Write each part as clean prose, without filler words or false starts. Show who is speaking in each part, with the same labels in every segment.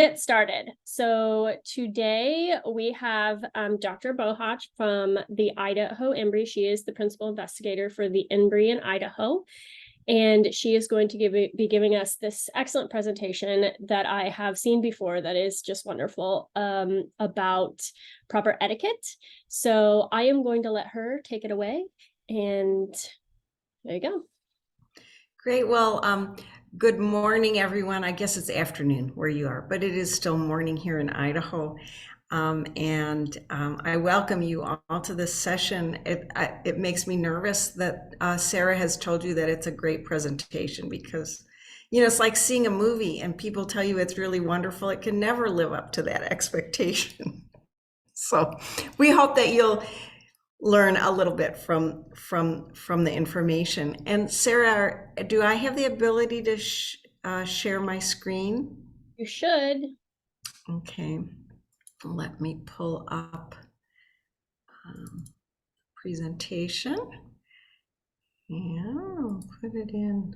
Speaker 1: Get started. So today we have Dr. Bohach from the Idaho INBRE. She is the principal investigator for the INBRE in Idaho. And she is going to be giving us this excellent presentation that I have seen before that is just wonderful about proper etiquette. So I am going to let her take it away. And there you go.
Speaker 2: Great. Well, good morning, everyone. I guess it's afternoon where you are, but it is still morning here in Idaho. I welcome you all to this session. It makes me nervous that Sarah has told you that it's a great presentation because, it's like seeing a movie and people tell you it's really wonderful. It can never live up to that expectation. So we hope that you'll learn a little bit from the information. And Sarah, do I have the ability to share my screen?
Speaker 1: You should.
Speaker 2: Okay, let me pull up presentation. Yeah, I'll put it in.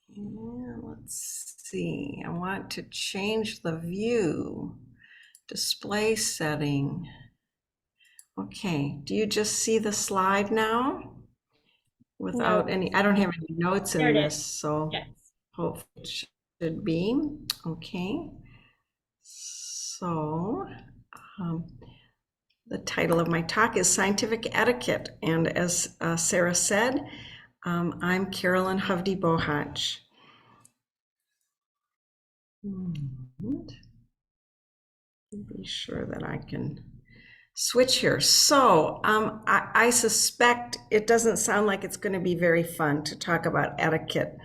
Speaker 2: Yeah, let's see. I want to change the view. Display setting. Okay, do you just see the slide now? Without any, I don't have any notes in this, so
Speaker 1: yes.
Speaker 2: Hopefully it should be. Okay, so the title of my talk is Scientific Etiquette, and as Sarah said, I'm Carolyn Hovde Bohach. Be sure that I can switch here. So I suspect it doesn't sound like it's going to be very fun to talk about etiquette,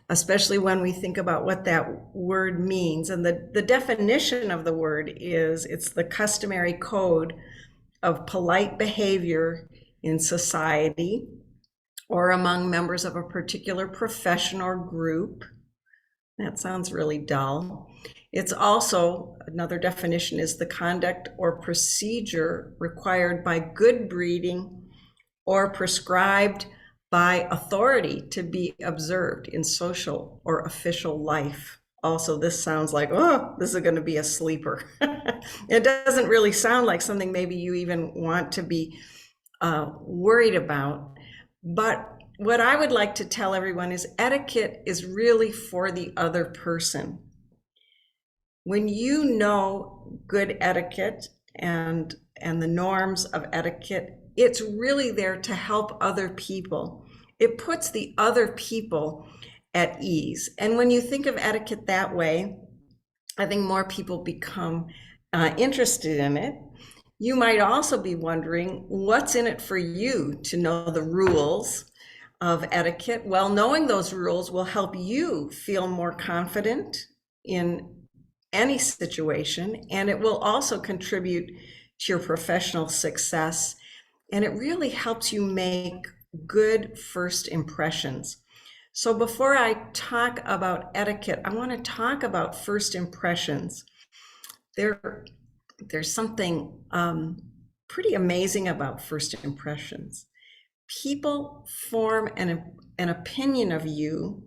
Speaker 2: especially when we think about what that word means. And the definition of the word is it's the customary code of polite behavior in society or among members of a particular profession or group. That sounds really dull. It's also, another definition is the conduct or procedure required by good breeding or prescribed by authority to be observed in social or official life. Also, this sounds like, oh, this is going to be a sleeper. It doesn't really sound like something maybe you even want to be worried about. But what I would like to tell everyone is etiquette is really for the other person. When you know good etiquette and the norms of etiquette, it's really there to help other people. It puts the other people at ease. And when you think of etiquette that way, I think more people become interested in it. You might also be wondering, what's in it for you to know the rules of etiquette? Well, knowing those rules will help you feel more confident in any situation, and it will also contribute to your professional success. And it really helps you make good first impressions. So before I talk about etiquette, I want to talk about first impressions. There's something pretty amazing about first impressions. People form an opinion of you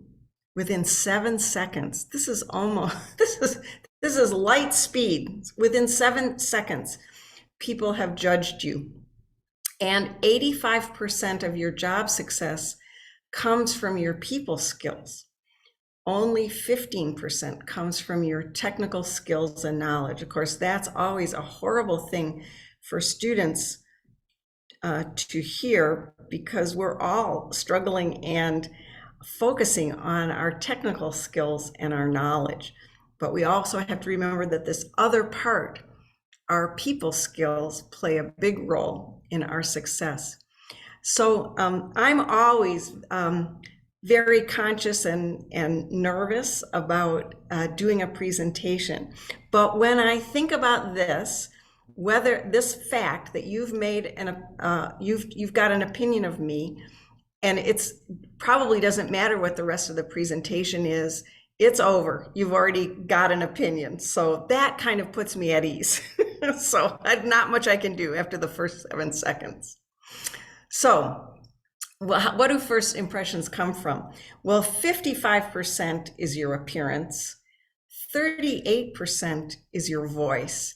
Speaker 2: within 7 seconds. This is light speed. Within 7 seconds, people have judged you. And 85% of your job success comes from your people skills. Only 15% comes from your technical skills and knowledge. Of course, that's always a horrible thing for students to hear, because we're all struggling and focusing on our technical skills and our knowledge. But we also have to remember that this other part, our people skills, play a big role in our success. So I'm always very conscious and nervous about doing a presentation. But when I think about this, whether this fact that you've made you've got an opinion of me, and it's probably doesn't matter what the rest of the presentation is, it's over. You've already got an opinion. So that kind of puts me at ease. So not much I can do after the first 7 seconds. So Well, what do first impressions come from? Well, 55% is your appearance, 38% is your voice,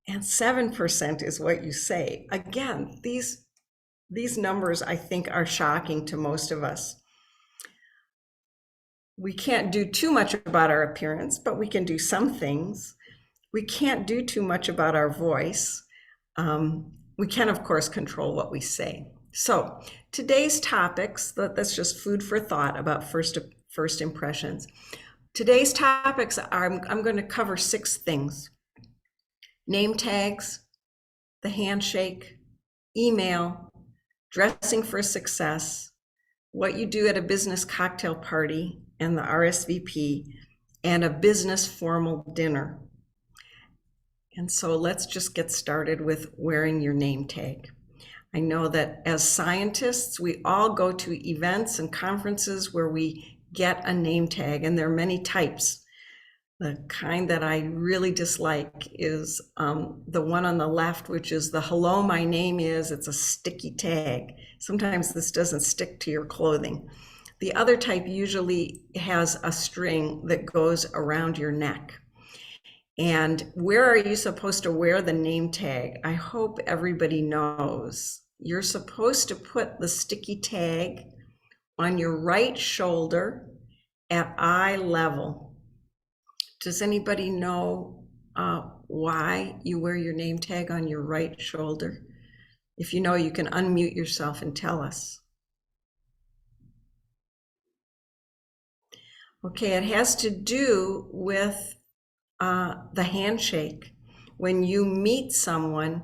Speaker 2: and 7% is what you say. Again, these numbers I think are shocking to most of us. We can't do too much about our appearance, but we can do some things. We can't do too much about our voice. We can, of course, control what we say. So today's topics, that's just food for thought about first impressions. Today's topics are, I'm going to cover 6 things: name tags, the handshake, email, dressing for success, what you do at a business cocktail party and the RSVP, and a business formal dinner. And so let's just get started with wearing your name tag. I know that as scientists, we all go to events and conferences where we get a name tag, and there are many types. The kind that I really dislike is the one on the left, which is the "hello, my name is." It's a sticky tag. Sometimes this doesn't stick to your clothing. The other type usually has a string that goes around your neck. And where are you supposed to wear the name tag? I hope everybody knows. You're supposed to put the sticky tag on your right shoulder at eye level. Does anybody know why you wear your name tag on your right shoulder? If you know, you can unmute yourself and tell us. Okay, it has to do with the handshake. When you meet someone,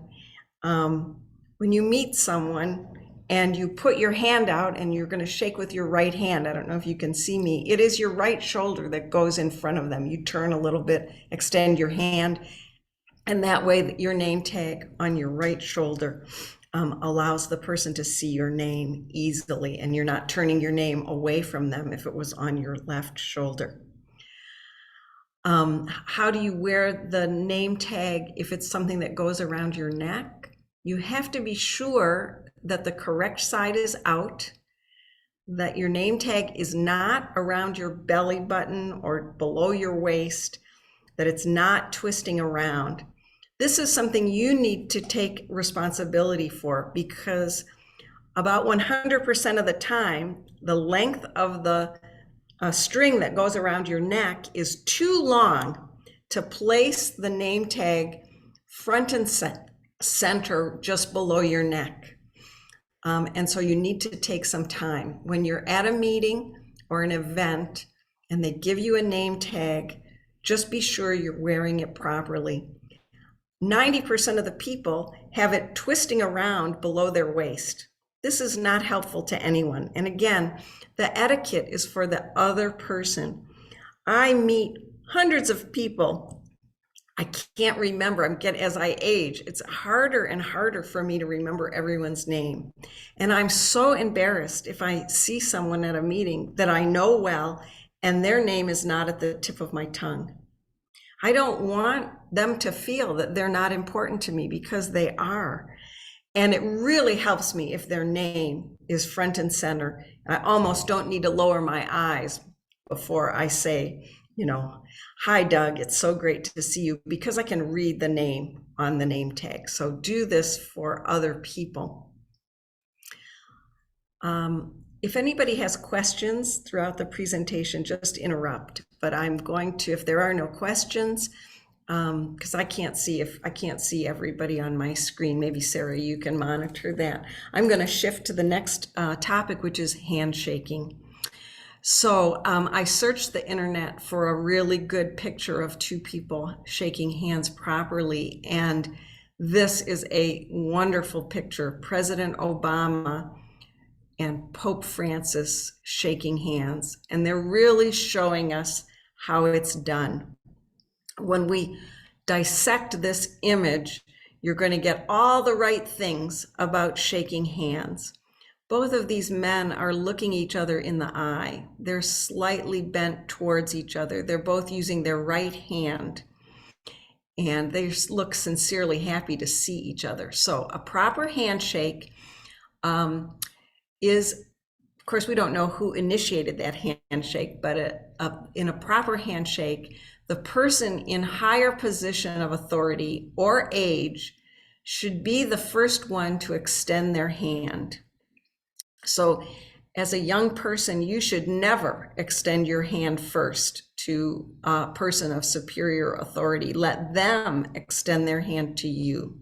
Speaker 2: and you put your hand out and you're going to shake with your right hand. I don't know if you can see me. It is your right shoulder that goes in front of them. You turn a little bit, extend your hand, and that way your name tag on your right shoulder allows the person to see your name easily, and you're not turning your name away from them if it was on your left shoulder. How do you wear the name tag if it's something that goes around your neck? You have to be sure that the correct side is out, that your name tag is not around your belly button or below your waist, that it's not twisting around. This is something you need to take responsibility for, because about 100% of the time, the length of the string that goes around your neck is too long to place the name tag front and center just below your neck. And so you need to take some time. When you're at a meeting or an event and they give you a name tag, just be sure you're wearing it properly. 90% of the people have it twisting around below their waist. This is not helpful to anyone. And again, the etiquette is for the other person. I meet hundreds of people. I can't remember. As I age, it's harder and harder for me to remember everyone's name. And I'm so embarrassed if I see someone at a meeting that I know well and their name is not at the tip of my tongue. I don't want them to feel that they're not important to me, because they are. And it really helps me if their name is front and center. I almost don't need to lower my eyes before I say, "Hi, Doug, it's so great to see you," because I can read the name on the name tag. So do this for other people. If anybody has questions throughout the presentation, just interrupt. But I'm going to, if there are no questions, because I can't see everybody on my screen. Maybe Sarah, you can monitor that. I'm going to shift to the next topic, which is handshaking. So I searched the internet for a really good picture of two people shaking hands properly, and this is a wonderful picture. President Obama and Pope Francis shaking hands, and they're really showing us how it's done. When we dissect this image, you're going to get all the right things about shaking hands. Both of these men are looking each other in the eye. They're slightly bent towards each other. They're both using their right hand, and they look sincerely happy to see each other. So a proper handshake is course, we don't know who initiated that handshake, but in a proper handshake, the person in higher position of authority or age should be the first one to extend their hand. So as a young person, you should never extend your hand first to a person of superior authority. Let them extend their hand to you.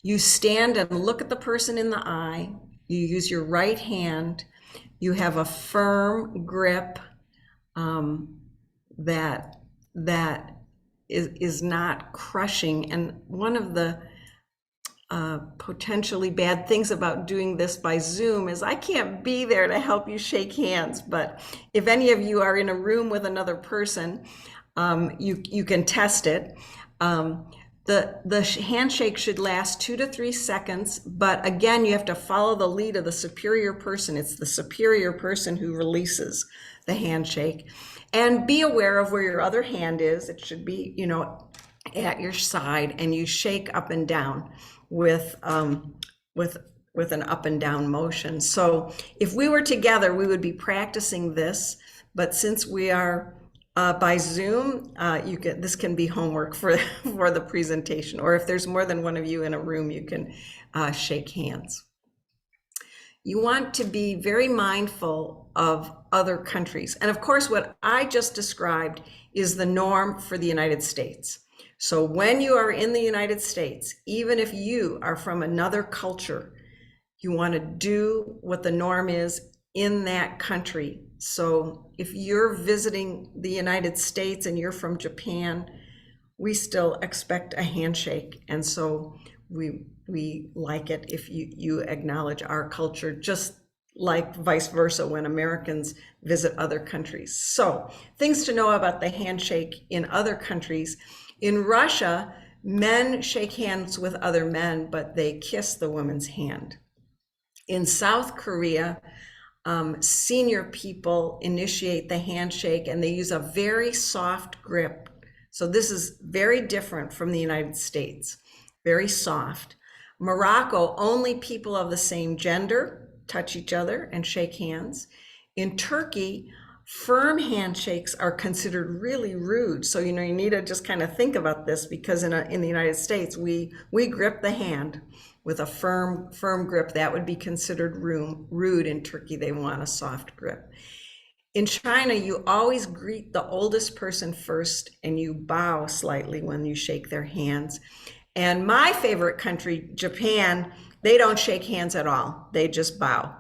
Speaker 2: You stand and look at the person in the eye. You use your right hand. You have a firm grip that is not crushing. And one of the potentially bad things about doing this by Zoom is I can't be there to help you shake hands. But if any of you are in a room with another person, you can test it. The handshake should last 2 to 3 seconds, but again, you have to follow the lead of the superior person. It's the superior person who releases the handshake. And be aware of where your other hand is. It should be, at your side, and you shake up and down with an up and down motion. So if we were together, we would be practicing this, but since we are by Zoom, this can be homework for the presentation, or if there's more than one of you in a room, you can shake hands. You want to be very mindful of other countries. And of course, what I just described is the norm for the United States. So when you are in the United States, even if you are from another culture, you want to do what the norm is in that country. So if you're visiting the United States and you're from Japan, we still expect a handshake. And so we like it if you acknowledge our culture, just like vice versa when Americans visit other countries. So things to know about the handshake in other countries. In Russia, men shake hands with other men, but they kiss the woman's hand. In South Korea, senior people initiate the handshake and they use a very soft grip. So this is very different from the United States, very soft. Morocco, only people of the same gender touch each other and shake hands. In Turkey, firm handshakes are considered really rude. So, you need to just kind of think about this, because in the United States, we grip the hand with a firm grip. That would be considered rude. In Turkey, they want a soft grip. In China, you always greet the oldest person first and you bow slightly when you shake their hands. And my favorite country, Japan, they don't shake hands at all. They just bow.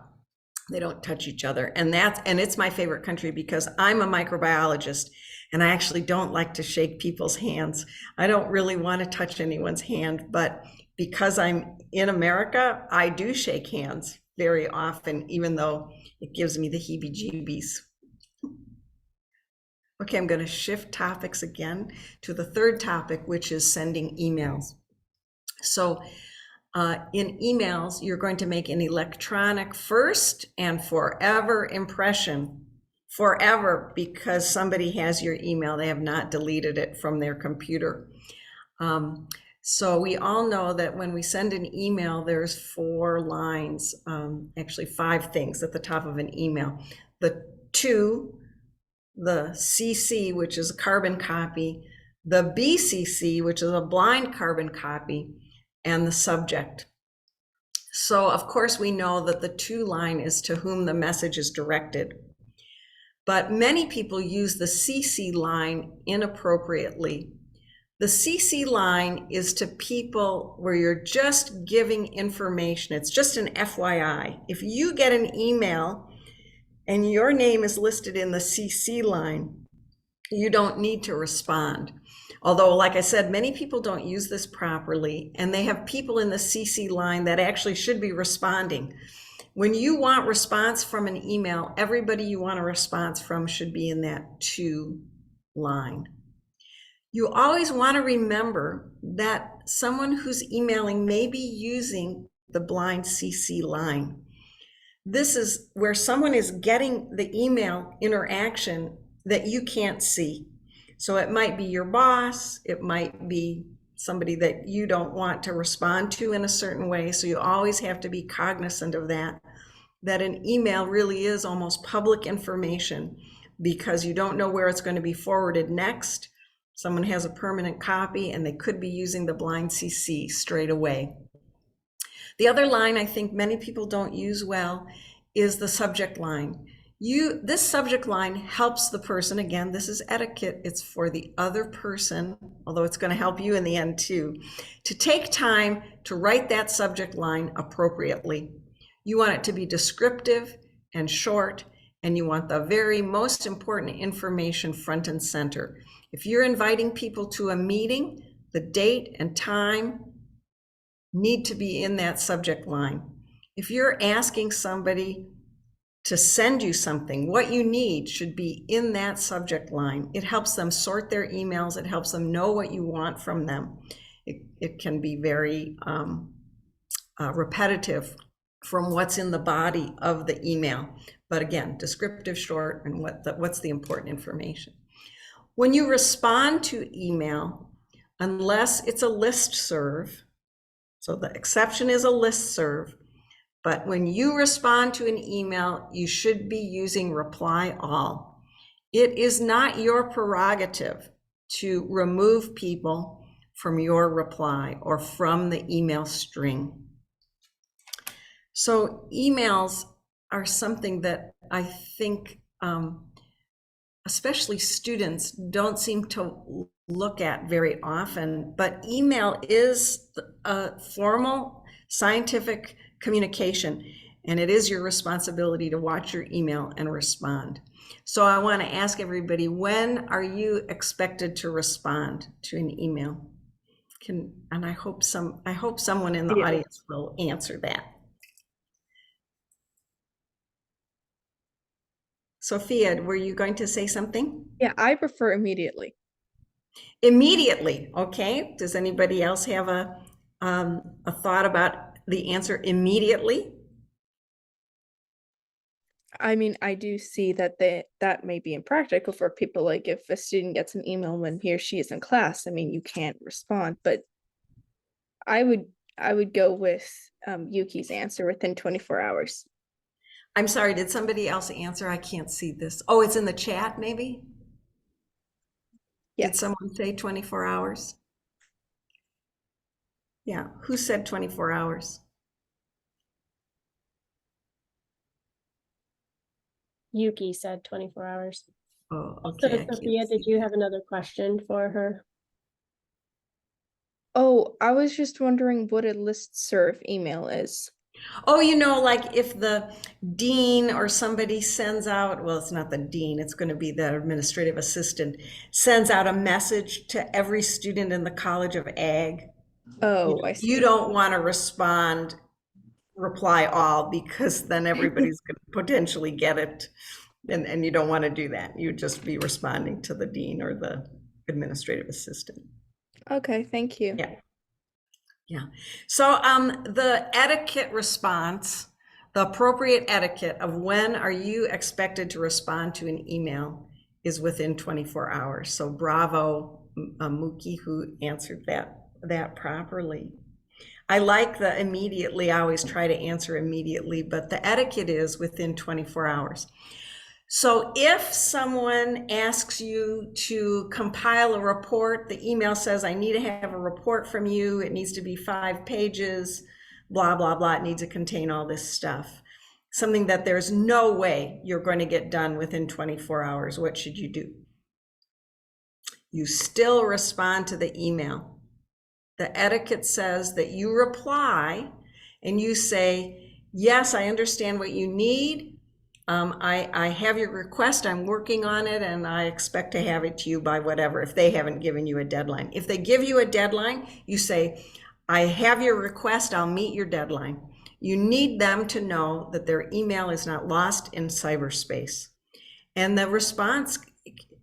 Speaker 2: They don't touch each other. And it's my favorite country because I'm a microbiologist and I actually don't like to shake people's hands. I don't really want to touch anyone's hand, but because I'm in America, I do shake hands very often, even though it gives me the heebie-jeebies. Okay, I'm going to shift topics again to the third topic, which is sending emails. So in emails, you're going to make an electronic first and forever impression. Forever, because somebody has your email. They have not deleted it from their computer. So we all know that when we send an email, there's 4 lines, actually 5 things at the top of an email. The to, the CC, which is a carbon copy, the BCC, which is a blind carbon copy, and the subject. So of course we know that the to line is to whom the message is directed. But many people use the CC line inappropriately. The CC line is to people where you're just giving information. It's just an FYI. If you get an email and your name is listed in the CC line, you don't need to respond. Although, like I said, many people don't use this properly, and they have people in the CC line that actually should be responding. When you want response from an email, everybody you want a response from should be in that to line. You always want to remember that someone who's emailing may be using the blind CC line. This is where someone is getting the email interaction that you can't see. So it might be your boss, it might be somebody that you don't want to respond to in a certain way. So you always have to be cognizant of that that an email really is almost public information because you don't know where it's going to be forwarded next. Someone has a permanent copy and they could be using the blind CC straight away. The other line I think many people don't use well is the subject line. This subject line helps the person. Again, this is etiquette. It's for the other person, although it's going to help you in the end too, to take time to write that subject line appropriately. You want it to be descriptive and short, and you want the very most important information front and center. If you're inviting people to a meeting, the date and time need to be in that subject line. If you're asking somebody to send you something, what you need should be in that subject line. It helps them sort their emails. It helps them know what you want from them. It can be very repetitive from what's in the body of the email. But again, descriptive, short, and what's the important information. When you respond to email, unless it's a listserv, so the exception is a listserv, but when you respond to an email, you should be using reply all. It is not your prerogative to remove people from your reply or from the email string. So emails are something that I think, especially students, don't seem to look at very often, but email is a formal scientific communication, and it is your responsibility to watch your email and respond. So I want to ask everybody, when are you expected to respond to an email? And I hope someone in the audience will answer that. Sophia, were you going to say something?
Speaker 3: Yeah, I prefer immediately.
Speaker 2: Immediately, okay. Does anybody else have a thought about the answer immediately?
Speaker 3: I mean, I do see that that may be impractical for people. Like if a student gets an email when he or she is in class, I mean, you can't respond. But I would go with Yuki's answer within 24 hours.
Speaker 2: I'm sorry, did somebody else answer? I can't see this. Oh, it's in the chat, maybe?
Speaker 3: Yes.
Speaker 2: Did someone say 24 hours? Yeah, who said 24 hours?
Speaker 1: Yuki said 24 hours.
Speaker 2: Oh,
Speaker 1: So
Speaker 2: okay.
Speaker 1: Sophia, did you have another question for her?
Speaker 3: Oh, I was just wondering what a listserv email is.
Speaker 2: Oh, like if the dean or somebody sends out, well, it's not the dean, it's going to be the administrative assistant, sends out a message to every student in the College of Ag.
Speaker 3: Oh, I see.
Speaker 2: You don't want to reply all, because then everybody's going to potentially get it. And you don't want to do that. You'd just be responding to the dean or the administrative assistant.
Speaker 3: Okay, thank you.
Speaker 2: Yeah. Yeah. So the etiquette response, the appropriate etiquette of when are you expected to respond to an email is within 24 hours. So bravo, Mookie, who answered that properly. I like the immediately. I always try to answer immediately, but the etiquette is within 24 hours. So if someone asks you to compile a report, the email says, I need to have a report from you. It needs to be 5 pages, blah, blah, blah. It needs to contain all this stuff. Something that there's no way you're going to get done within 24 hours. What should you do? You still respond to the email. The etiquette says that you reply and you say, yes, I understand what you need. I have your request, I'm working on it, and I expect to have it to you by whatever, if they haven't given you a deadline. If they give you a deadline, you say, I have your request, I'll meet your deadline. You need them to know that their email is not lost in cyberspace. And the response,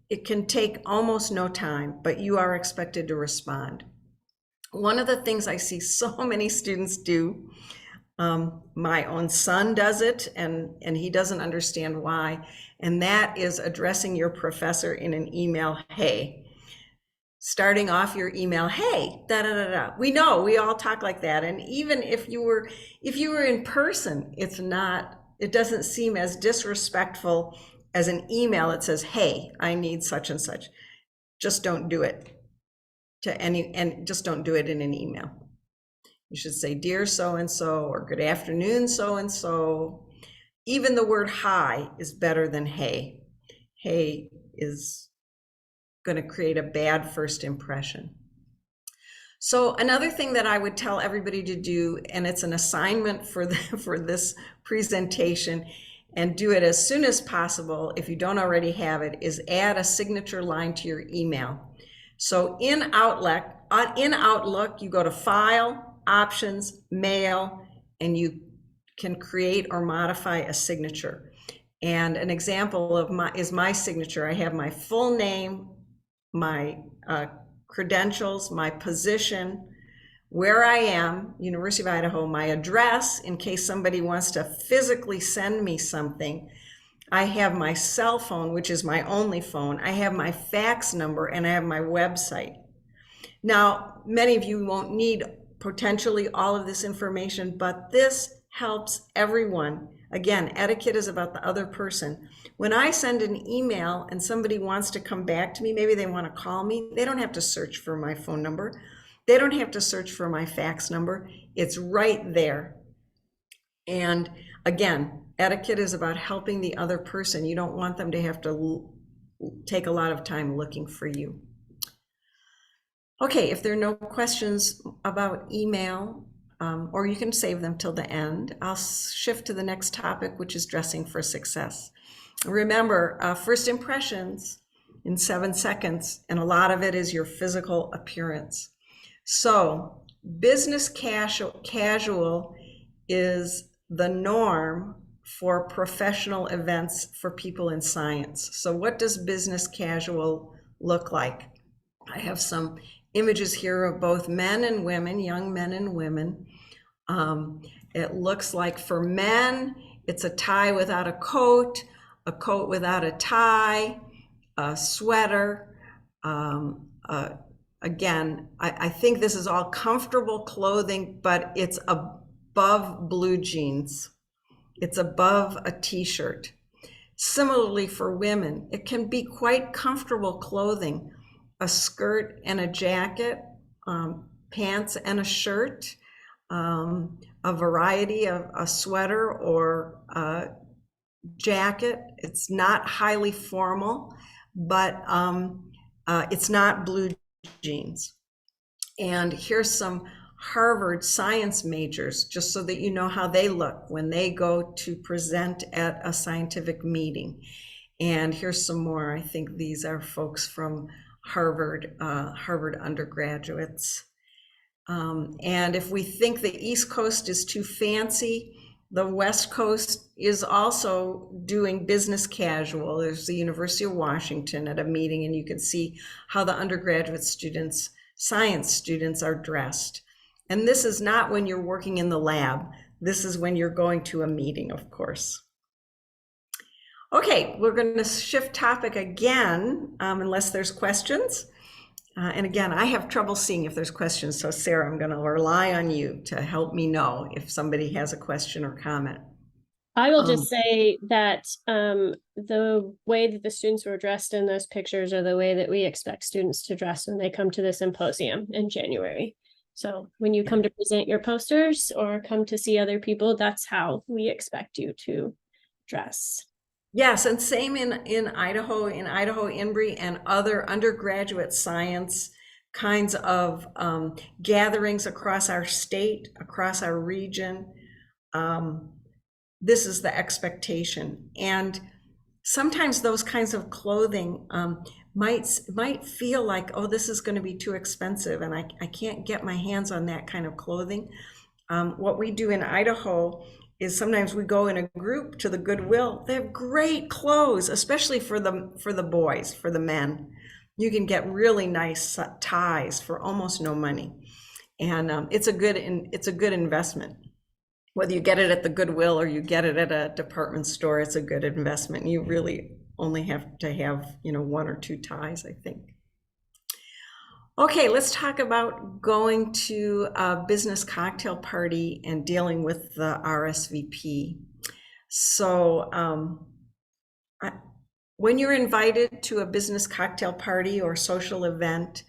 Speaker 2: it can take almost no time, but you are expected to respond. One of the things I see so many students do, my own son does it, and he doesn't understand why, and that is addressing your professor in an email, hey. Starting off your email, hey, da da da da. We know, we all talk like that, and even if you were in person, it's not it doesn't seem as disrespectful as an email that says, hey, I need such and such. Just don't do it and just don't do it in an email. You should say, dear so-and-so, or good afternoon, so-and-so. Even the word hi is better than hey. Hey is going to create a bad first impression. So another thing that I would tell everybody to do, and it's an assignment for this presentation, and do it as soon as possible if you don't already have it, is add a signature line to your email. So in Outlook, you go to File, Options, Mail, and you can create or modify a signature. And an example of my signature. I have my full name, my credentials, my position, where I am, University of Idaho, my address, in case somebody wants to physically send me something. I have my cell phone, which is my only phone. I have my fax number, and I have my website. Now, many of you won't need potentially all of this information, but this helps everyone. Again, etiquette is about the other person. When I send an email and somebody wants to come back to me, maybe they want to call me, they don't have to search for my phone number. They don't have to search for my fax number. It's right there. And again, etiquette is about helping the other person. You don't want them to have to take a lot of time looking for you. Okay, if there are no questions about email, or you can save them till the end, I'll shift to the next topic, which is dressing for success. Remember, first impressions in 7 seconds, and a lot of it is your physical appearance. So business casual is the norm for professional events for people in science. So what does business casual look like? I have some images here of both men and women, young men and women. It looks like for men, it's a tie without a coat without a tie, a sweater. Again, I think this is all comfortable clothing, but it's above blue jeans. It's above a t-shirt. Similarly for women, it can be quite comfortable clothing, a skirt and a jacket, pants and a shirt, a variety of a sweater or a jacket. It's not highly formal, but it's not blue jeans. And here's some Harvard science majors, just so that you know how they look when they go to present at a scientific meeting. And here's some more. I think these are folks from Harvard undergraduates. And if we think the East Coast is too fancy, the West Coast is also doing business casual. There's the University of Washington at a meeting, and you can see how the undergraduate students, science students, are dressed. And this is not when you're working in the lab. This is when you're going to a meeting, of course. Okay, we're going to shift topic again, unless there's questions. And again, I have trouble seeing if there's questions. So Sarah, I'm going to rely on you to help me know if somebody has a question or comment.
Speaker 1: I will just say that the way that the students were dressed in those pictures are the way that we expect students to dress when they come to the symposium in January. So when you come to present your posters or come to see other people, that's how we expect you to dress.
Speaker 2: Yes, and same in Idaho, INBRE and other undergraduate science kinds of gatherings across our state, across our region. This is the expectation. And sometimes those kinds of clothing might feel like, oh, this is going to be too expensive and I can't get my hands on that kind of clothing. What we do in Idaho is sometimes we go in a group to the Goodwill. They have great clothes, especially for the boys, for the men. You can get really nice ties for almost no money, and it's a good investment. Whether you get it at the Goodwill or you get it at a department store, it's a good investment. You really only have to have 1 or 2 ties, I think. Okay, let's talk about going to a business cocktail party and dealing with the RSVP. So when you're invited to a business cocktail party or social event,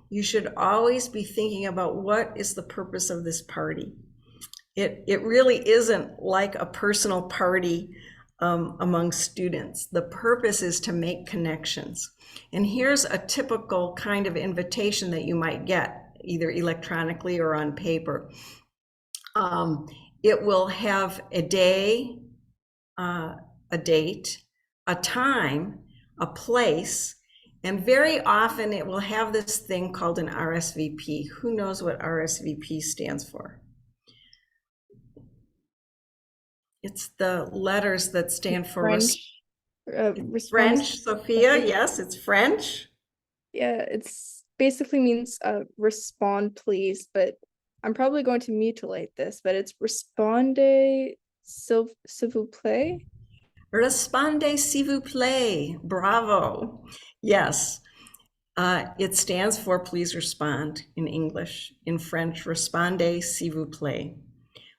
Speaker 2: you should always be thinking about what is the purpose of this party. It really isn't like a personal party among students. The purpose is to make connections. And here's a typical kind of invitation that you might get, either electronically or on paper. It will have a day, a date, a time, a place, and very often it will have this thing called an RSVP. Who knows what RSVP stands for? It's the letters that stand for
Speaker 3: French.
Speaker 2: French, Sophia. Yes, it's French.
Speaker 3: Yeah, it's basically means respond please, but I'm probably going to mutilate this, but it's respondez s'il vous plaît.
Speaker 2: Respondez s'il vous plaît. Bravo. Yes. It stands for please respond in English. In French, respondez s'il vous plaît.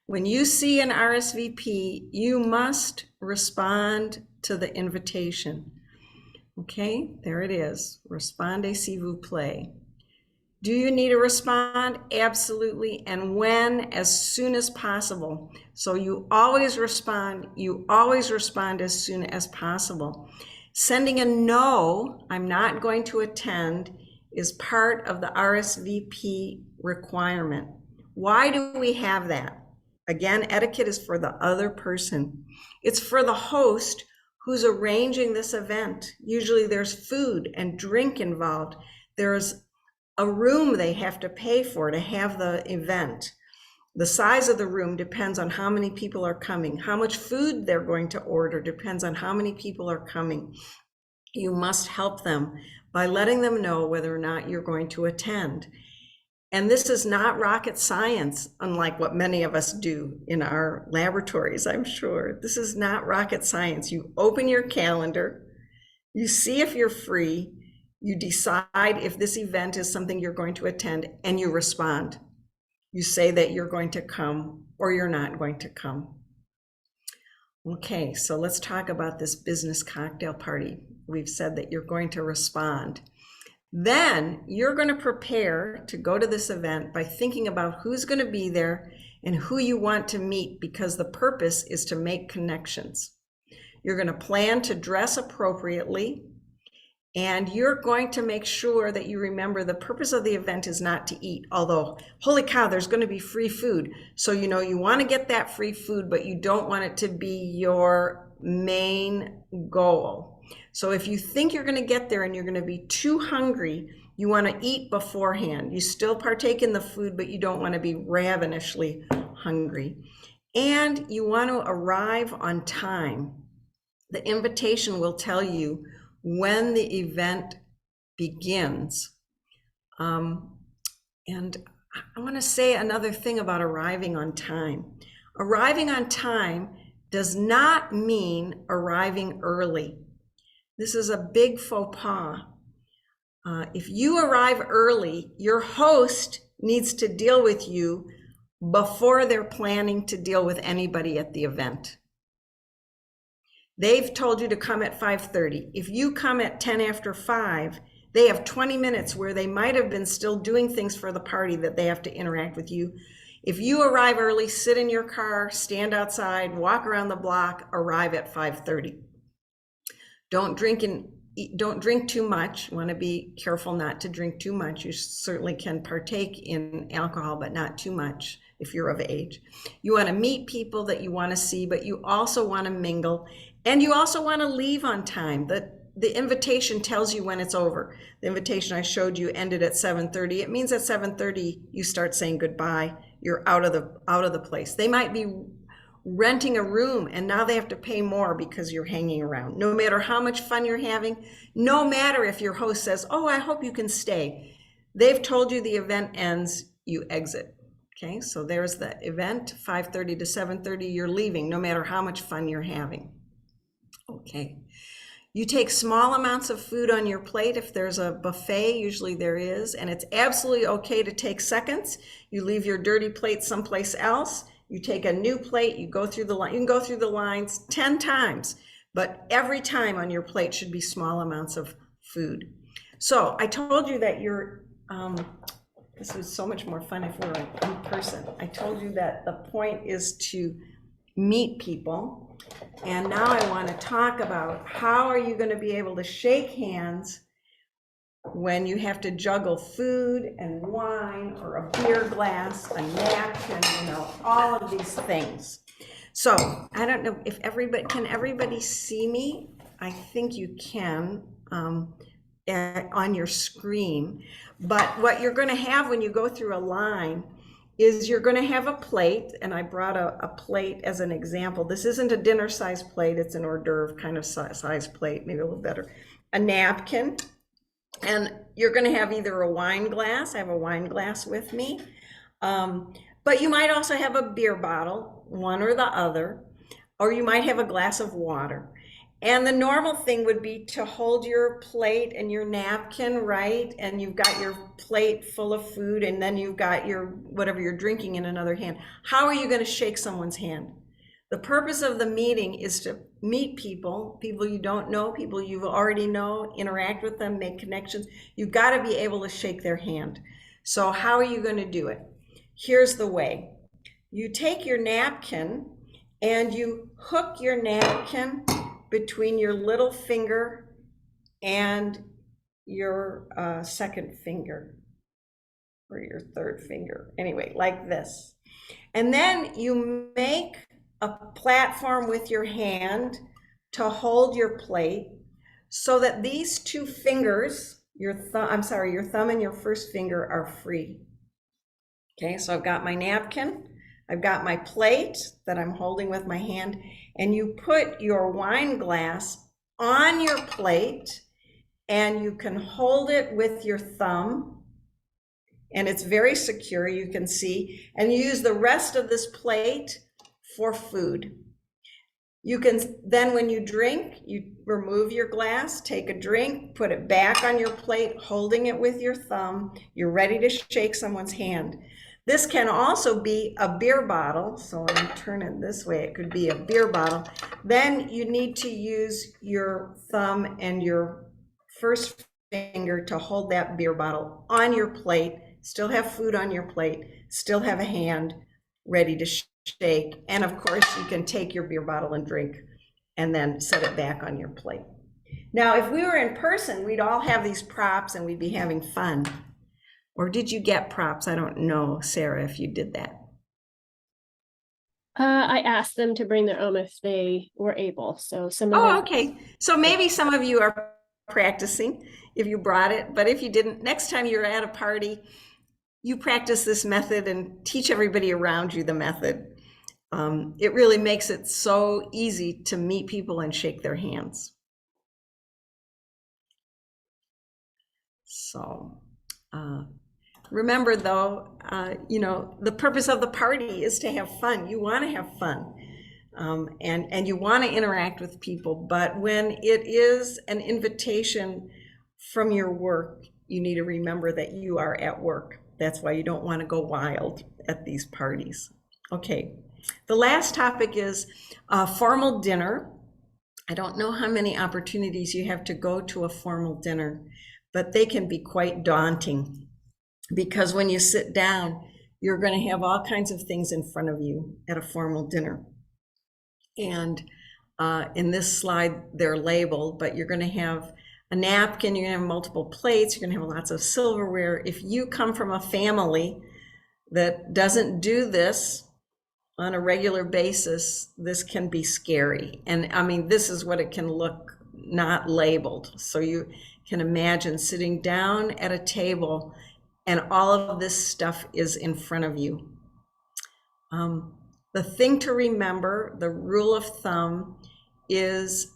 Speaker 2: When you see an RSVP, you must respond to the invitation. Okay, there it is. Respondez s'il vous plaît. Do you need to respond? Absolutely. And when? As soon as possible. So you always respond. You always respond as soon as possible. Sending a no, I'm not going to attend, is part of the RSVP requirement. Why do we have that? Again, etiquette is for the other person. It's for the host who's arranging this event. Usually there's food and drink involved. There's a room they have to pay for to have the event. The size of the room depends on how many people are coming. How much food they're going to order depends on how many people are coming. You must help them by letting them know whether or not you're going to attend. And this is not rocket science, unlike what many of us do in our laboratories, I'm sure. This is not rocket science. You open your calendar, you see if you're free, you decide if this event is something you're going to attend, and you respond. You say that you're going to come or you're not going to come. Okay, so let's talk about this business cocktail party. We've said that you're going to respond. Then you're going to prepare to go to this event by thinking about who's going to be there and who you want to meet, because the purpose is to make connections. You're going to plan to dress appropriately, and you're going to make sure that you remember the purpose of the event is not to eat, although, holy cow, there's going to be free food. So, you know, you want to get that free food, but you don't want it to be your main goal. So if you think you're going to get there and you're going to be too hungry, you want to eat beforehand. You still partake in the food, but you don't want to be ravenously hungry. And you want to arrive on time. The invitation will tell you when the event begins. And I want to say another thing about arriving on time. Arriving on time does not mean arriving early. This is a big faux pas. If you arrive early, your host needs to deal with you before they're planning to deal with anybody at the event. They've told you to come at 5:30. If you come at 10 after 5, they have 20 minutes where they might have been still doing things for the party that they have to interact with you. If you arrive early, sit in your car, stand outside, walk around the block, arrive at 5:30. Don't drink too much. You want to be careful not to drink too much. You certainly can partake in alcohol, but not too much if you're of age. You want to meet people that you want to see, but you also want to mingle. And you also want to leave on time. The invitation tells you when it's over. The invitation I showed you ended at 7:30. It means at 7:30 you start saying goodbye. You're out of the place. They might be renting a room and now they have to pay more because you're hanging around. No matter how much fun you're having, no matter if your host says, "Oh, I hope you can stay." They've told you the event ends, you exit. Okay, so there's the event, 5:30 to 7:30, you're leaving, no matter how much fun you're having. Okay, you take small amounts of food on your plate. If there's a buffet, usually there is, and it's absolutely okay to take seconds. You leave your dirty plate someplace else. You take a new plate, you go through the line, you can go through the lines 10 times, but every time on your plate should be small amounts of food. So I told you that this was so much more fun if we were in person. I told you that the point is to meet people. And now I want to talk about how are you going to be able to shake hands when you have to juggle food and wine or a beer glass, a napkin, all of these things. So I don't know if can everybody see me? I think you can on your screen. But what you're going to have when you go through a line is you're going to have a plate, and I brought a plate as an example. This isn't a dinner size plate, it's an hors d'oeuvre kind of size plate, maybe a little better. A napkin, and you're going to have either a wine glass, I have a wine glass with me, but you might also have a beer bottle, one or the other, or you might have a glass of water. And the normal thing would be to hold your plate and your napkin, right? And you've got your plate full of food, and then you've got your whatever you're drinking in another hand. How are you going to shake someone's hand? The purpose of the meeting is to meet people you don't know, people you already know, interact with them, make connections. You've got to be able to shake their hand. So how are you going to do it? Here's the way. You take your napkin and you hook your napkin between your little finger and your second finger, or your third finger, anyway, like this. And then you make a platform with your hand to hold your plate so that these two fingers, your thumb and your first finger, are free. Okay, so I've got my napkin, I've got my plate that I'm holding with my hand, and you put your wine glass on your plate and you can hold it with your thumb, and it's very secure, you can see, and you use the rest of this plate for food. You can then, when you drink, you remove your glass, take a drink, put it back on your plate, holding it with your thumb. You're ready to shake someone's hand. This can also be a beer bottle. So I'm gonna turn it this way. It could be a beer bottle. Then you need to use your thumb and your first finger to hold that beer bottle on your plate, still have food on your plate, still have a hand ready to shake. And of course, you can take your beer bottle and drink and then set it back on your plate. Now, if we were in person, we'd all have these props and we'd be having fun. Or did you get props? I don't know, Sarah, if you did that.
Speaker 1: I asked them to bring their own if they were able. So some of them.
Speaker 2: Okay. So maybe some of you are practicing if you brought it, but if you didn't, next time you're at a party, you practice this method and teach everybody around you the method. It really makes it so easy to meet people and shake their hands. So remember though, the purpose of the party is to have fun. You want to have fun. And you want to interact with people, but when it is an invitation from your work, you need to remember that you are at work. That's why you don't want to go wild at these parties. Okay, the last topic is formal dinner. I don't know how many opportunities you have to go to a formal dinner, but they can be quite daunting because when you sit down, you're going to have all kinds of things in front of you at a formal dinner. And in this slide, they're labeled, but you're going to have a napkin, you're going to have multiple plates, you're going to have lots of silverware. If you come from a family that doesn't do this on a regular basis, this can be scary. And I mean, this is what it can look not labeled. So you can imagine sitting down at a table and all of this stuff is in front of you. The thing to remember, the rule of thumb, is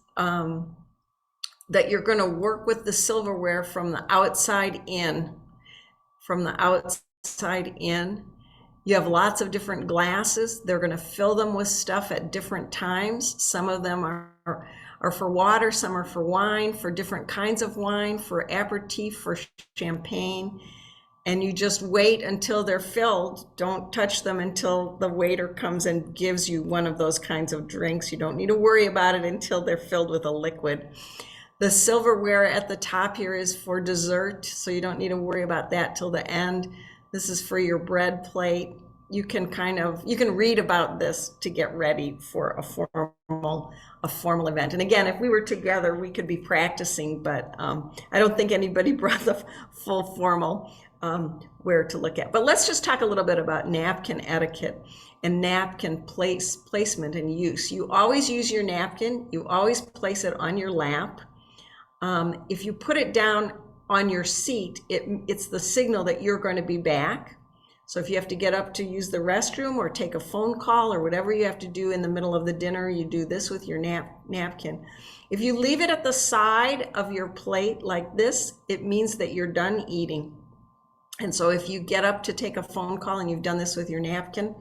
Speaker 2: that you're going to work with the silverware from the outside in. From the outside in. You have lots of different glasses. They're going to fill them with stuff at different times. Some of them are for water, some are for wine, for different kinds of wine, for aperitif, for champagne. and you just wait until they're filled. Don't touch them until the waiter comes and gives you one of those kinds of drinks. You don't need to worry about it until they're filled with a liquid. The silverware at the top here is for dessert, so you don't need to worry about that till the end. This is for your bread plate. You can read about this to get ready for a formal event. And again, if we were together, we could be practicing, but I don't think anybody brought the full formal where to look at. But let's just talk a little bit about napkin etiquette and napkin placement and use. You always use your napkin. You always place it on your lap. If you put it down on your seat, it's the signal that you're going to be back. So if you have to get up to use the restroom or take a phone call or whatever you have to do in the middle of the dinner, you do this with your napkin. If you leave it at the side of your plate like this, it means that you're done eating. And so if you get up to take a phone call and you've done this with your napkin,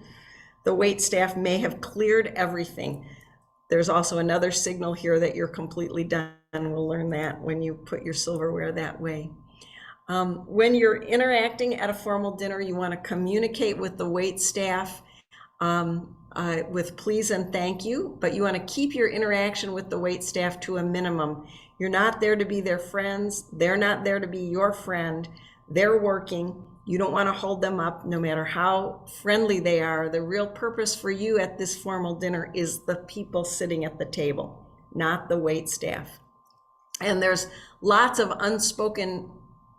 Speaker 2: the wait staff may have cleared everything. There's also another signal here that you're completely done. We'll learn that when you put your silverware that way. When you're interacting at a formal dinner, you want to communicate with the wait staff with please and thank you, but you want to keep your interaction with the wait staff to a minimum. You're not there to be their friends. They're not there to be your friend. They're working. You don't want to hold them up no matter how friendly they are. The real purpose for you at this formal dinner is the people sitting at the table, not the wait staff. And there's lots of unspoken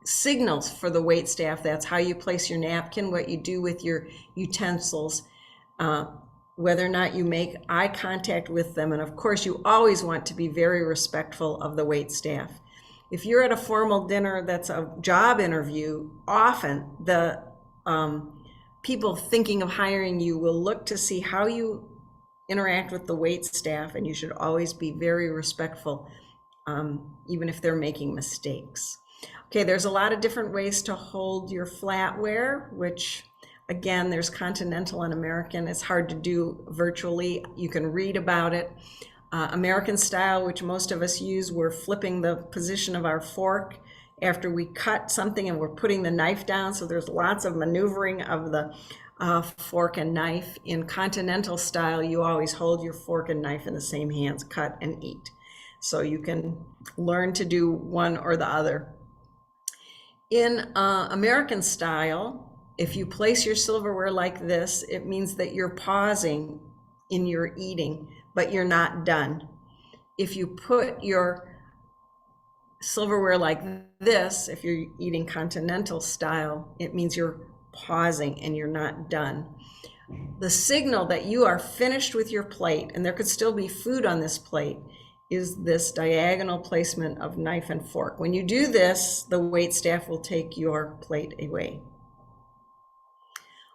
Speaker 2: signals for the wait staff. That's how you place your napkin, what you do with your utensils, whether or not you make eye contact with them. And of course, you always want to be very respectful of the wait staff. If you're at a formal dinner that's a job interview, often the people thinking of hiring you will look to see how you interact with the wait staff, and you should always be very respectful, even if they're making mistakes. Okay, there's a lot of different ways to hold your flatware, which again, there's continental and American. It's hard to do virtually. You can read about it. American style, which most of us use, we're flipping the position of our fork after we cut something and we're putting the knife down. So there's lots of maneuvering of the fork and knife. In continental style, you always hold your fork and knife in the same hands, cut and eat. So you can learn to do one or the other. In American style, if you place your silverware like this, it means that you're pausing in your eating, but you're not done. If you put your silverware like this, if you're eating continental style, it means you're pausing and you're not done. The signal that you are finished with your plate, and there could still be food on this plate, is this diagonal placement of knife and fork. When you do this, the wait staff will take your plate away.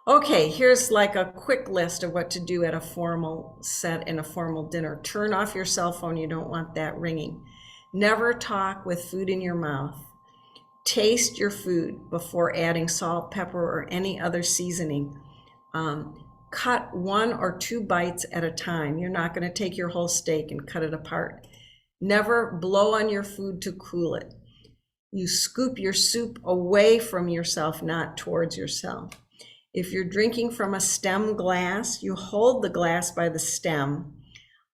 Speaker 2: Okay, here's like a quick list of what to do at a formal set in a formal dinner. Turn off your cell phone, you don't want that ringing. Never talk with food in your mouth. Taste your food before adding salt, pepper, or any other seasoning. Cut 1 or 2 bites at a time. You're not going to take your whole steak and cut it apart. Never blow on your food to cool it. You scoop your soup away from yourself, not towards yourself. If you're drinking from a stem glass, you hold the glass by the stem,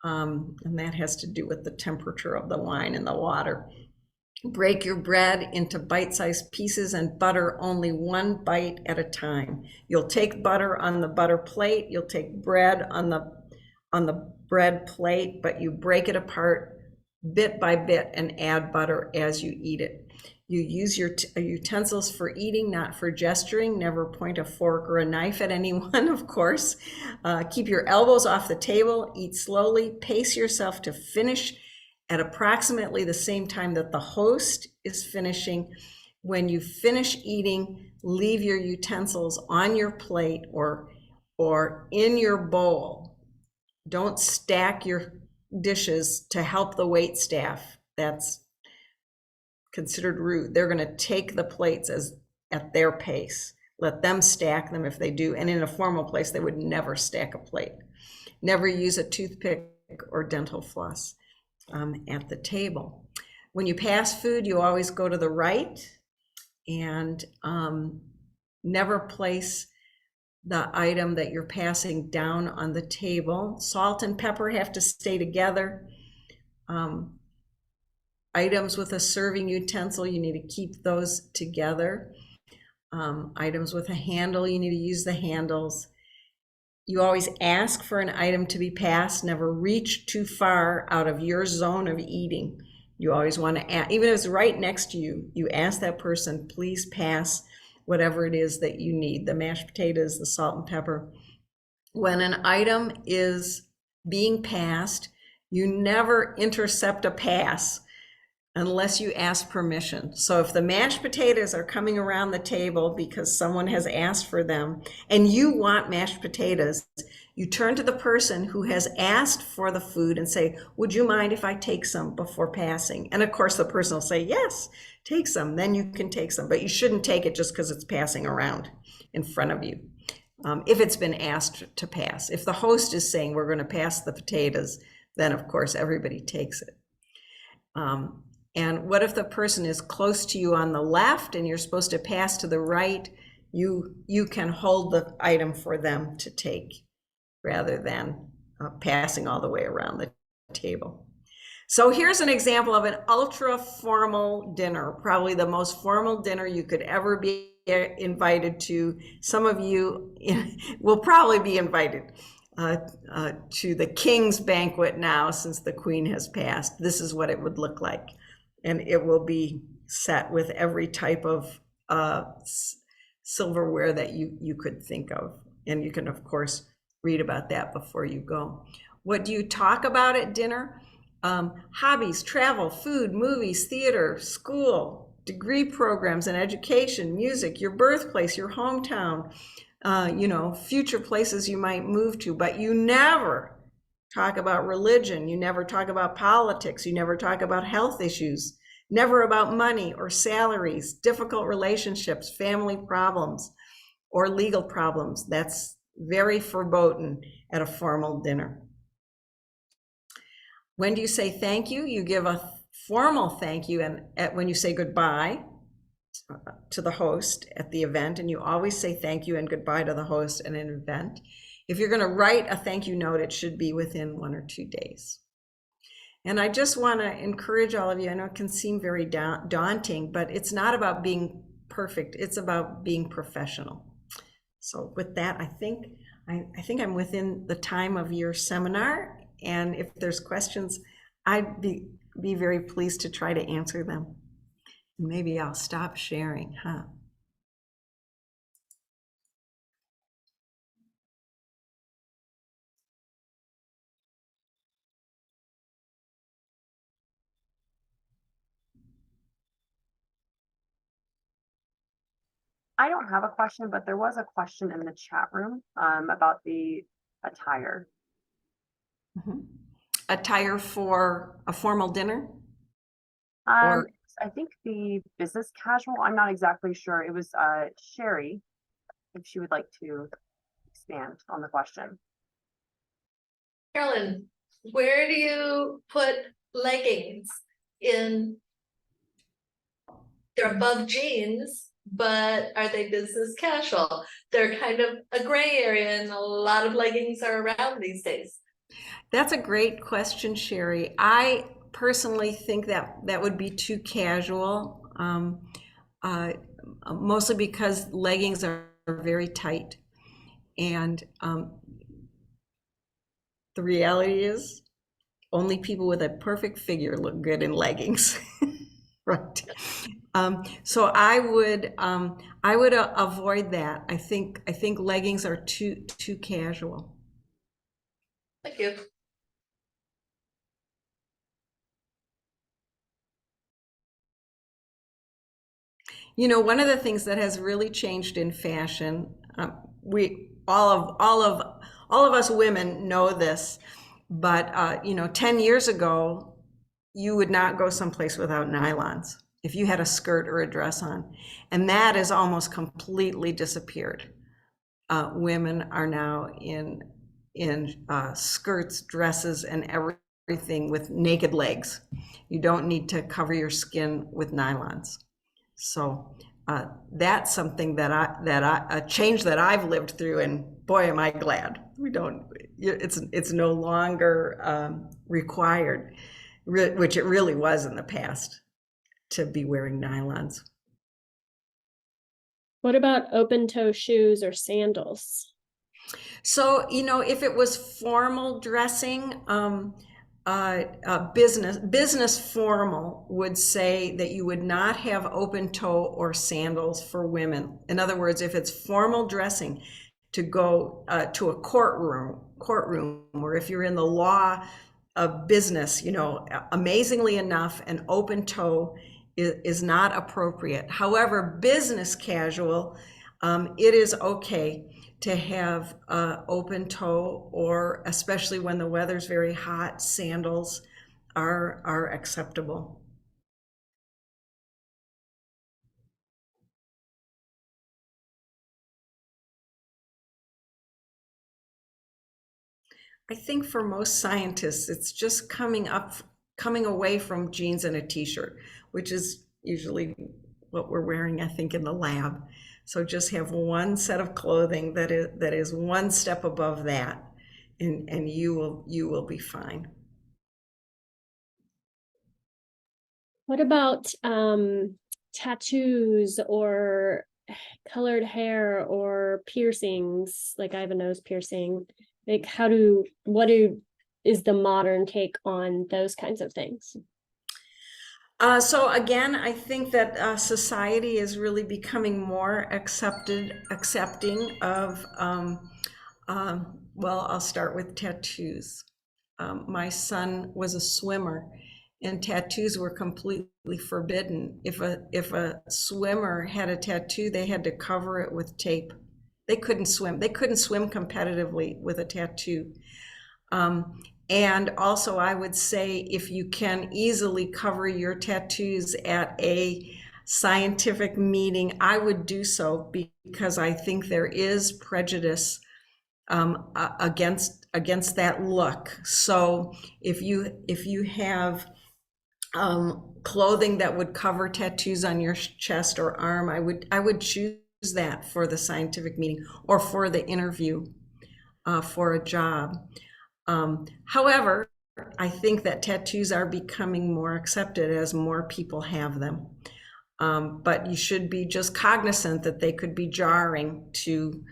Speaker 2: and that has to do with the temperature of the wine and the water. Break your bread into bite-sized pieces and butter only 1 bite at a time. You'll take butter on the butter plate, you'll take bread on the bread plate, but you break it apart bit by bit and add butter as you eat it. You use your utensils for eating, not for gesturing. Never point a fork or a knife at anyone, of course. Keep your elbows off the table, eat slowly, pace yourself to finish at approximately the same time that the host is finishing. When you finish eating, leave your utensils on your plate or in your bowl. Don't stack your dishes to help the wait staff. That's considered rude. They're going to take the plates at their pace. Let them stack them if they do. And in a formal place, they would never stack a plate. Never use a toothpick or dental floss at the table. When you pass food, you always go to the right, and Never place the item that you're passing down on the table. Salt and pepper have to stay together. Items with a serving utensil, you need to keep those together. Items with a handle, you need to use the handles. You always ask for an item to be passed, never reach too far out of your zone of eating. You always want to ask, even if it's right next to you, you ask that person, please pass whatever it is that you need, the mashed potatoes, the salt and pepper. When an item is being passed, you never intercept a pass unless you ask permission. So if the mashed potatoes are coming around the table because someone has asked for them and you want mashed potatoes, you turn to the person who has asked for the food and say, would you mind if I take some before passing? And of course the person will say, yes, take some, then you can take some, but you shouldn't take it just because it's passing around in front of you. If it's been asked to pass. If the host is saying we're going to pass the potatoes, then of course everybody takes it. And what if the person is close to you on the left and you're supposed to pass to the right? You can hold the item for them to take rather than passing all the way around the table. So here's an example of an ultra formal dinner, probably the most formal dinner you could ever be invited to. Some of you will probably be invited to the king's banquet now since the queen has passed. This is what it would look like. And it will be set with every type of silverware that you could think of. And you can, of course, read about that before you go. What do you talk about at dinner? Hobbies, travel, food, movies, theater, school, degree programs and education, music, your birthplace, your hometown, future places you might move to, but you never talk about religion, you never talk about politics, you never talk about health issues, never about money or salaries, difficult relationships, family problems, or legal problems. That's very verboten at a formal dinner. When do you say thank you? You give a formal thank you and when you say goodbye to the host at the event, and you always say thank you and goodbye to the host at an event. If you're going to write a thank you note, it should be within 1 or 2 days. And I just want to encourage all of you, I know it can seem very daunting, but it's not about being perfect, it's about being professional. So with that, I think I'm within the time of your seminar, and if there's questions, I'd be very pleased to try to answer them. Maybe I'll stop sharing, huh?
Speaker 4: I don't have a question, but there was a question in the chat room about the attire.
Speaker 2: Mm-hmm. Attire for a formal dinner?
Speaker 4: I think the business casual, I'm not exactly sure. It was Sherry, if she would like to expand on the question.
Speaker 5: Carolyn, where do you put leggings in? They're above jeans, but are they business casual? They're kind of a gray area, and a lot of leggings are around these days.
Speaker 2: That's a great question, Sherry. I personally think that would be too casual, mostly because leggings are very tight. And the reality is only people with a perfect figure look good in leggings, right? So I would avoid that. I think leggings are too casual.
Speaker 5: Thank you.
Speaker 2: You know, one of the things that has really changed in fashion, all of us women know this, but 10 years ago, you would not go someplace without nylons if you had a skirt or a dress on, and that has almost completely disappeared. Women are now in skirts, dresses, and everything with naked legs. You don't need to cover your skin with nylons. So that's something that a change that I've lived through, and boy, am I glad we don't. It's no longer required, which it really was in the past, to be wearing nylons.
Speaker 1: What about open toe shoes or sandals?
Speaker 2: So, if it was formal dressing, business formal would say that you would not have open toe or sandals for women. In other words, if it's formal dressing to go to a courtroom, or if you're in the law of business, amazingly enough, an open toe is not appropriate. However, business casual, it is okay to have open toe, or especially when the weather's very hot, sandals are acceptable. I think for most scientists, it's just coming away from jeans and a t-shirt, which is usually what we're wearing, I think, in the lab. So just have one set of clothing that is one step above that, and you will be fine.
Speaker 1: What about tattoos or colored hair or piercings? Like I have a nose piercing. Like what is the modern take on those kinds of things?
Speaker 2: So again, I think that society is really becoming more accepting of, well, I'll start with tattoos. My son was a swimmer, and tattoos were completely forbidden. If a swimmer had a tattoo, they had to cover it with tape. They couldn't swim. They couldn't swim competitively with a tattoo. And also, I would say, if you can easily cover your tattoos at a scientific meeting, I would do so, because I think there is prejudice against that look. So if you have clothing that would cover tattoos on your chest or arm, I would choose that for the scientific meeting or for the interview for a job. However, I think that tattoos are becoming more accepted as more people have them. But you should be just cognizant that they could be jarring to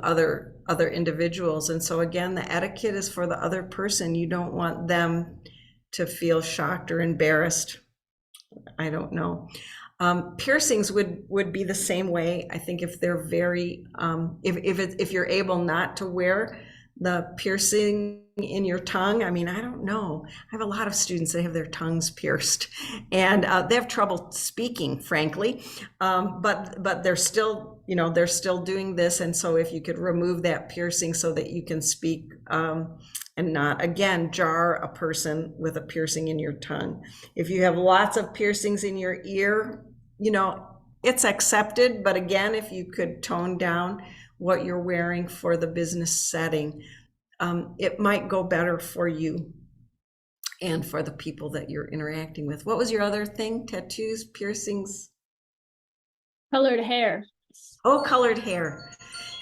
Speaker 2: other individuals. And so again, the etiquette is for the other person. You don't want them to feel shocked or embarrassed. I don't know. Piercings would be the same way. I think if they're very, if you're able not to wear the piercing in your tongue, I mean, I don't know. I have a lot of students that have their tongues pierced, and they have trouble speaking, frankly. But they're still, they're still doing this. And so if you could remove that piercing so that you can speak and not, again, jar a person with a piercing in your tongue. If you have lots of piercings in your ear, it's accepted. But again, if you could tone down what you're wearing for the business setting, it might go better for you and for the people that you're interacting with. What was your other thing? Tattoos, piercings?
Speaker 1: Colored hair.
Speaker 2: Oh, colored hair.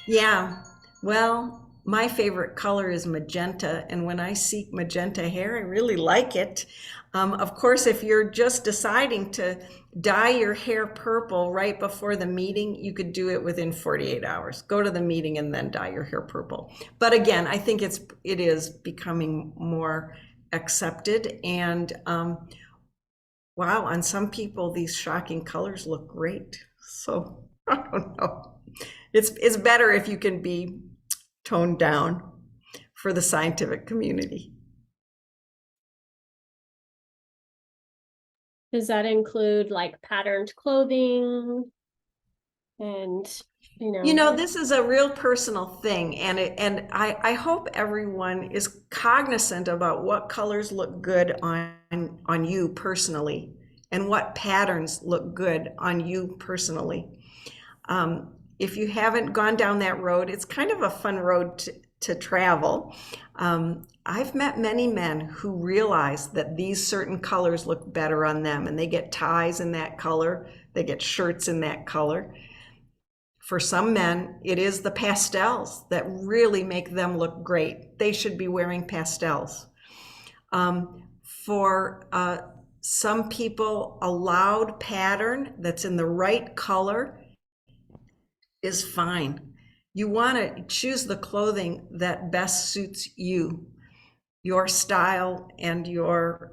Speaker 2: Yeah. Well, my favorite color is magenta, and when I see magenta hair, I really like it. Of course, if you're just deciding to dye your hair purple right before the meeting, you could do it within 48 hours. Go to the meeting and then dye your hair purple. But again, I think it is becoming more accepted. And wow, on some people, these shocking colors look great. So I don't know. It's better if you can be toned down for the scientific community.
Speaker 1: Does that include like patterned clothing? And
Speaker 2: this is a real personal thing, and I hope everyone is cognizant about what colors look good on you personally, and what patterns look good on you personally. If you haven't gone down that road, it's kind of a fun road to travel. I've met many men who realize that these certain colors look better on them, and they get ties in that color They get shirts in that color. For some men, it is the pastels that really make them look great. They should be wearing pastels. For some people, a loud pattern that's in the right color is fine. You want to choose the clothing that best suits you, your style, and your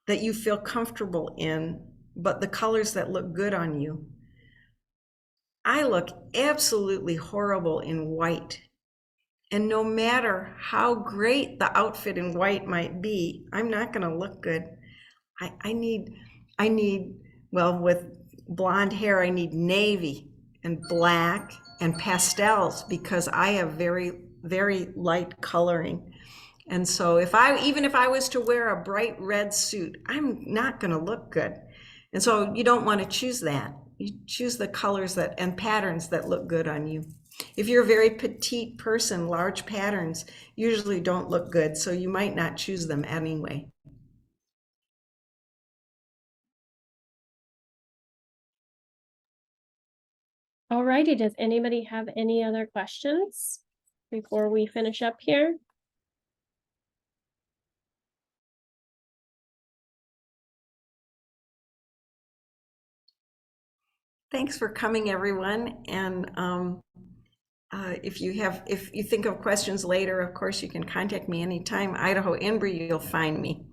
Speaker 2: that you feel comfortable in, but the colors that look good on you. I look absolutely horrible in white. And no matter how great the outfit in white might be, I'm not going to look good. I need, well, with blonde hair, I need navy and black and pastels because I have very, very light coloring. And so even if I was to wear a bright red suit, I'm not going to look good. And so you don't want to choose that. You choose the colors and patterns that look good on you. If you're a very petite person, large patterns usually don't look good, so you might not choose them anyway.
Speaker 1: All righty, does anybody have any other questions before we finish up here?
Speaker 2: Thanks for coming, everyone. And if you think of questions later, of course, you can contact me anytime. Idaho INBRE, you'll find me.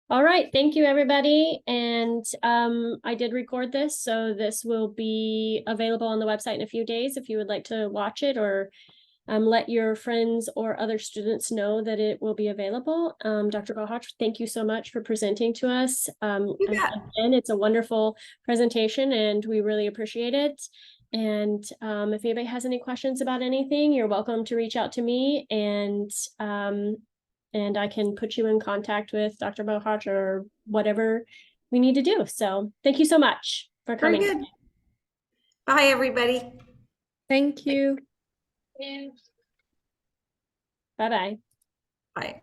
Speaker 1: All right, thank you, everybody. And I did record this, so this will be available on the website in a few days if you would like to watch it or let your friends or other students know that it will be available. Dr. Bohach, thank you so much for presenting to us.
Speaker 2: You bet.
Speaker 1: Again, it's a wonderful presentation and we really appreciate it. And if anybody has any questions about anything, you're welcome to reach out to me and I can put you in contact with Dr. Bohach or whatever we need to do. So thank you so much for
Speaker 2: Very
Speaker 1: coming.
Speaker 2: good. Bye, everybody.
Speaker 3: Thank you.
Speaker 1: Bye-bye.
Speaker 2: Bye.